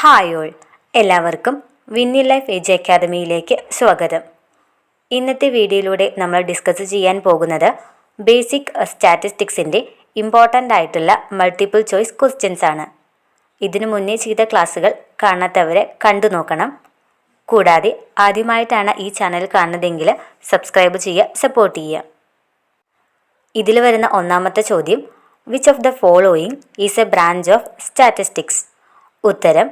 Hi all, എല്ലാവർക്കും in LiFe EdU അക്കാദമിയിലേക്ക് സ്വാഗതം. ഇന്നത്തെ വീഡിയോയിലൂടെ നമ്മൾ ഡിസ്കസ് ചെയ്യാൻ പോകുന്നത് ബേസിക് സ്റ്റാറ്റിസ്റ്റിക്സിൻ്റെ ഇമ്പോർട്ടൻ്റ് ആയിട്ടുള്ള മൾട്ടിപ്പിൾ ചോയ്സ് ക്വസ്റ്റ്യൻസ് ആണ്. ഇതിനു മുന്നേ ചെയ്ത ക്ലാസ്സുകൾ കാണാത്തവരെ കണ്ടു നോക്കണം. കൂടാതെ ആദ്യമായിട്ടാണ് ഈ ചാനൽ കാണുന്നതെങ്കിൽ സബ്സ്ക്രൈബ് ചെയ്യുക, സപ്പോർട്ട് ചെയ്യുക. ഇതിൽ വരുന്ന ഒന്നാമത്തെ ചോദ്യം, which of the following is a branch of statistics? ഉത്തരം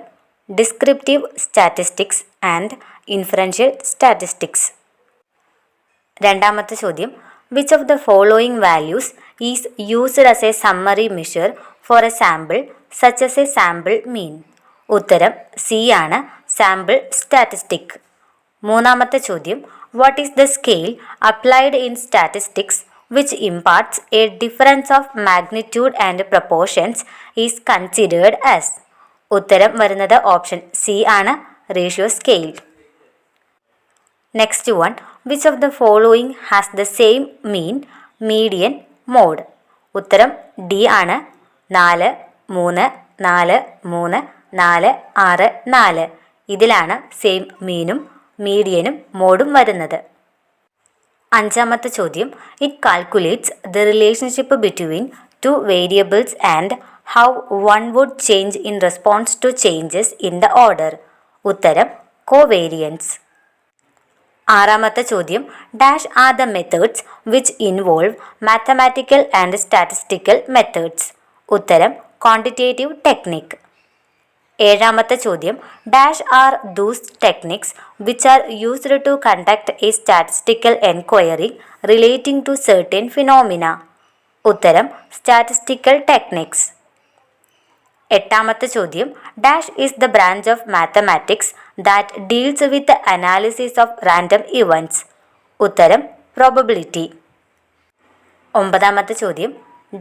descriptive statistics and inferential statistics. രണ്ടാമത്തെ ചോദ്യം, which of the following values is used as a summary measure for a sample such as a sample mean? ഉത്തരം C ആണ്, sample statistic. മൂന്നാമത്തെ ചോദ്യം, what is the scale applied in statistics which imparts a difference of magnitude and proportions is considered as? ഉത്തരം വരുന്നത് option C ആണ്, ratio scale. Next one, which of the following has the same mean, median, mode? ഉത്തരം D ആണ്, 4 3 4 3 4 6 4. ഇതിലാണ് same മീനും മീഡിയനും മോഡും വരുന്നത്. അഞ്ചാമത്തെ ചോദ്യം, it calculates the relationship between two variables and how one would change in response to changes in the order? ഉത്തരം covariance. ആറാമത്തെ ചോദ്യം, dash are the methods which involve mathematical and statistical methods? ഉത്തരം quantitative technique. ഏഴാമത്തെ ചോദ്യം, dash are those techniques which are used to conduct a statistical enquiry relating to certain phenomena? ഉത്തരം statistical techniques. എട്ടാമത്തെ ചോദ്യം, dash is the branch of mathematics that deals with analysis of random events? ഉത്തരം probability. ഒമ്പതാമത്തെ ചോദ്യം,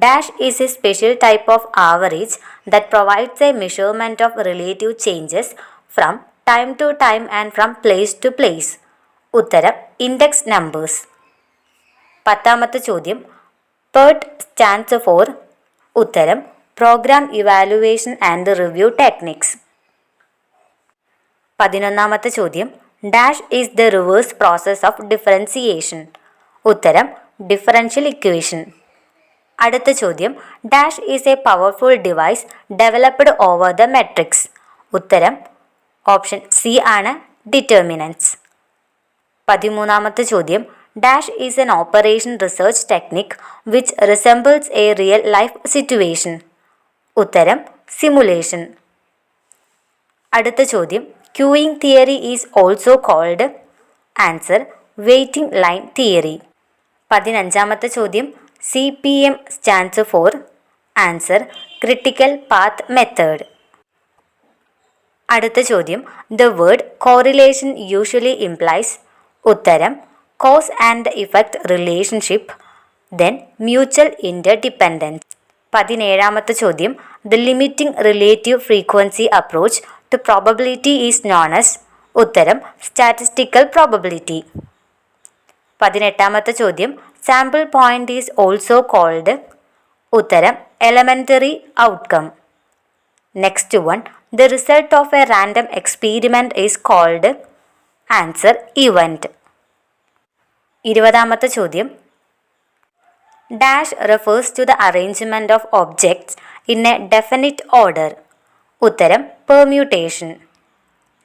dash is a special type of average that provides a measurement of relative changes from time to time and from place to place? ഉത്തരം index numbers. പത്താമത്തെ ചോദ്യം, PERT stands for? ഉത്തരം programme evaluation and review techniques. പതിനൊന്നാമത്തെ ചോദ്യം, dash is the reverse process of differentiation? ഉത്തരം differential equation. അടുത്ത ചോദ്യം, dash is a powerful device developed over the matrix? ഉത്തരം ഓപ്ഷൻ സി ആണ്, ഡിറ്റർമിനൻസ്. പതിമൂന്നാമത്തെ ചോദ്യം, dash is an operation research technique which resembles a real life situation? ഉത്തരം simulation. അടുത്ത ചോദ്യം, queuing theory is also called? Answer waiting line theory. പതിനഞ്ചാമത്തെ ചോദ്യം, CPM stands for? Answer critical path method. അടുത്ത ചോദ്യം, the word correlation usually implies? ഉത്തരം cause and effect relationship, then mutual interdependence. പതിനേഴാമത്തെ ചോദ്യം, the limiting relative frequency approach to probability is known as? ഉത്തരം statistical probability. പതിനെട്ടാമത്തെ ചോദ്യം, sample point is also called? ഉത്തരം elementary outcome. Next one, the result of a random experiment is called? Answer event. ഇരുപതാമത്തെ ചോദ്യം, dash refers to the arrangement of objects in a definite order? ഉത്തരം permutation.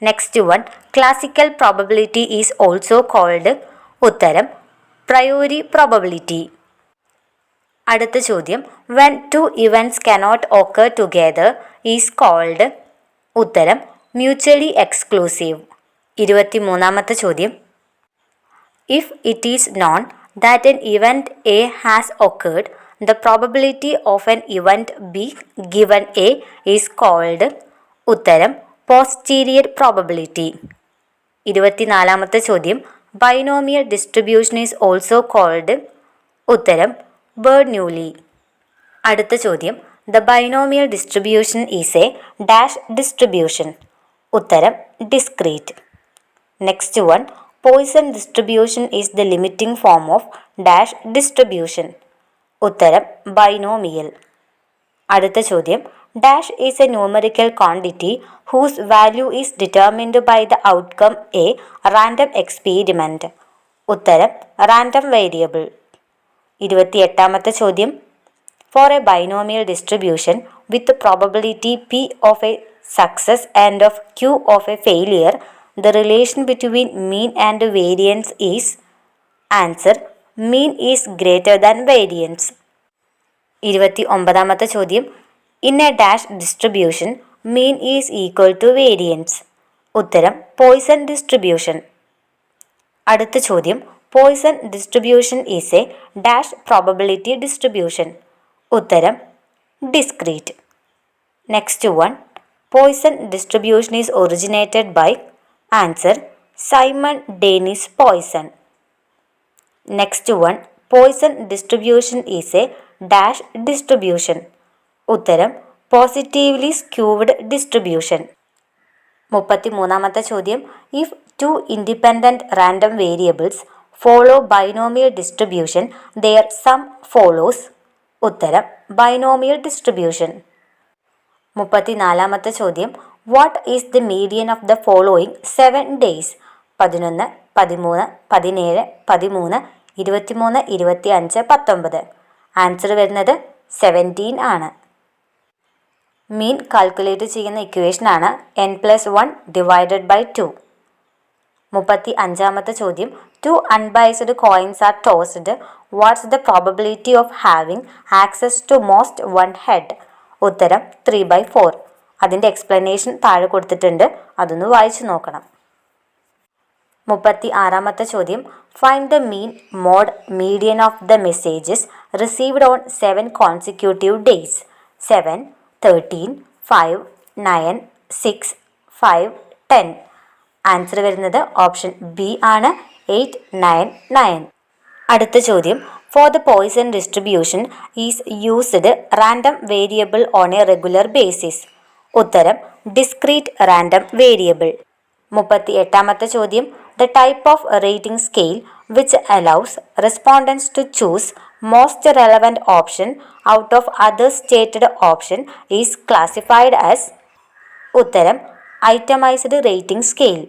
Next one, classical probability is also called? ഉത്തരം priori probability. അടുത്ത ചോദ്യം, when two events cannot occur together is called? ഉത്തരം mutually exclusive. 23ാമത്തെ ചോദ്യം, if it is known that an event A has occurred the probability of an event B given A is called? ഉത്തരം posterior probability. 24ാമത്തെ ചോദ്യം, binomial distribution is also called? ഉത്തരം Bernoulli. അടുത്ത ചോദ്യം, the binomial distribution is a dash distribution? ഉത്തരം discrete. Next one, Poisson distribution is the limiting form of dash distribution? ഉത്തരം binomial. അടുത്ത ചോദ്യം, Dash is a numerical quantity whose value is determined by the outcome a random experiment. ഉത്തരം random variable. 28ാമത്തെ ചോദ്യം. For a binomial distribution with probability p of a success and of q of a failure, the relation between mean and variance is. Answer: mean is greater than variance. 29ാമത്തെ ചോദ്യം. In a dash distribution, mean is equal to variance. ഉത്തരം Poisson distribution. അടുത്ത ചോദ്യം. Poisson distribution is a dash probability distribution. ഉത്തരം discrete. Next one. Poisson distribution is originated by. Answer Simon Denis Poisson. Next one. Poisson distribution is a dash distribution. ഉത്തരം positively skewed distribution. 33ാമത്തെ ചോദ്യം. If two independent random variables follow binomial distribution their sum follows. ഉത്തരം binomial distribution. 34ാമത്തെ ചോദ്യം. What is the median of the following 7 days? 11, 13, 17, 13, 23, 25, 19. Answer വരുന്നത് 17 ആണ്. മീൻ calculate ചെയ്യുന്ന ഇക്വേഷനാണ് n+1 divided by 2. 35ാമത്തെ ചോദ്യം. 2 unbiased coins are tossed. What's the probability of having access to most one head? ഉത്തരം 3/4. അതിൻ്റെ explanation താഴെ കൊടുത്തിട്ടുണ്ട്, അതൊന്ന് വായിച്ചു നോക്കണം. 36ാമത്തെ ചോദ്യം. Find the mean mode median of the messages received on 7 consecutive days. 7, 13, 5, 9, 6, 5, 10. Answer വരുന്നത് ഓപ്ഷൻ ബി ആണ്, 8, 9, 9. അടുത്ത ചോദ്യം. For the Poisson distribution is used random variable on a regular basis. ഉത്തരം ഡിസ്ക്രീറ്റ് റാൻഡം വേരിയബിൾ. 38ാമത്തെ ചോദ്യം. The type of rating scale which allows respondents to choose most relevant option out of other stated option is classified as. ഉത്തരം itemized rating scale.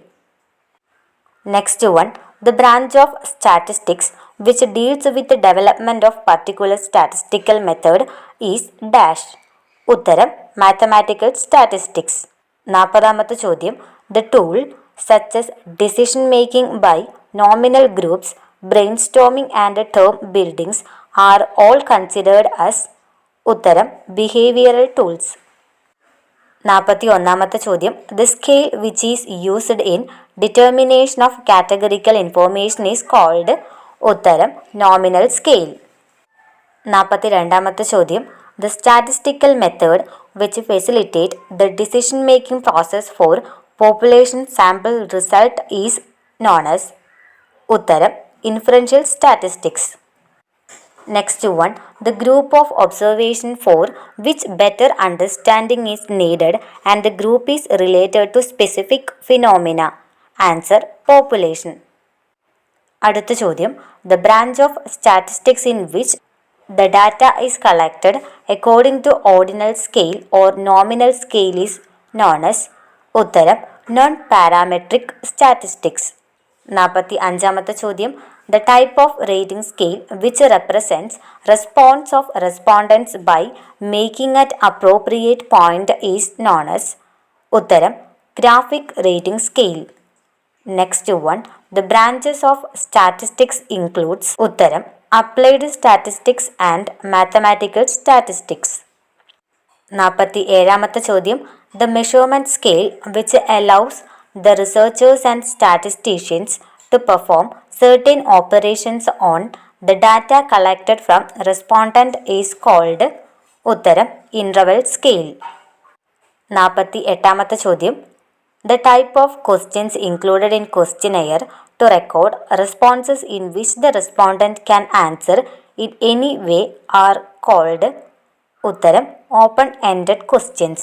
Next one. The branch of statistics which deals with the development of particular statistical method is dash. ഉത്തരം mathematical statistics. 40ാമത്തെ ചോദ്യം. The tool such as decision making by nominal groups, brainstorming and term buildings are all considered as. ഉത്തരം behavioral tools. 41ാമത്തെ ചോദ്യം. The scale which is used in determination of categorical information is called. ഉത്തരം nominal scale. 42ാമത്തെ ചോദ്യം. The statistical method which facilitate the decision making process for population sample result is known as. ഉത്തരം inferential statistics. Next one. The group of observation for which better understanding is needed and the group is related to specific phenomena. Answer population. അടുത്ത ചോദ്യം. The branch of statistics in which the data is collected according to ordinal scale or nominal scale is known as. ഉത്തരം non-parametric statistics. 45ാമത്തെ ചോദ്യം. The type of rating scale which represents response of respondents by making at appropriate point is known as. ഉത്തരം graphic rating scale. Next one. The branches of statistics includes. ഉത്തരം applied statistics and mathematical statistics. 47ാമത്തെ ചോദ്യം. The measurement scale which allows the researchers and statisticians to perform certain operations on the data collected from respondent is called. ഉത്തരം interval scale. 48ാമത്തെ ചോദ്യം. The type of questions included in questionnaire to record responses in which the respondent can answer in any way are called. ഉത്തരം open-ended questions.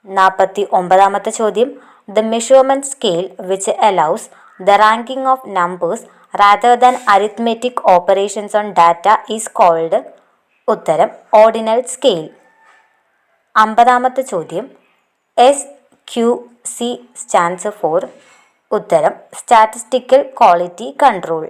49ാമത്തെ ചോദ്യം. The measurement scale which allows the ranking of numbers rather than arithmetic operations on data is called. ഉത്തരം ordinal scale. 50-ാമത്തെ ചോദ്യം SQC stands for. ഉത്തരം statistical quality control.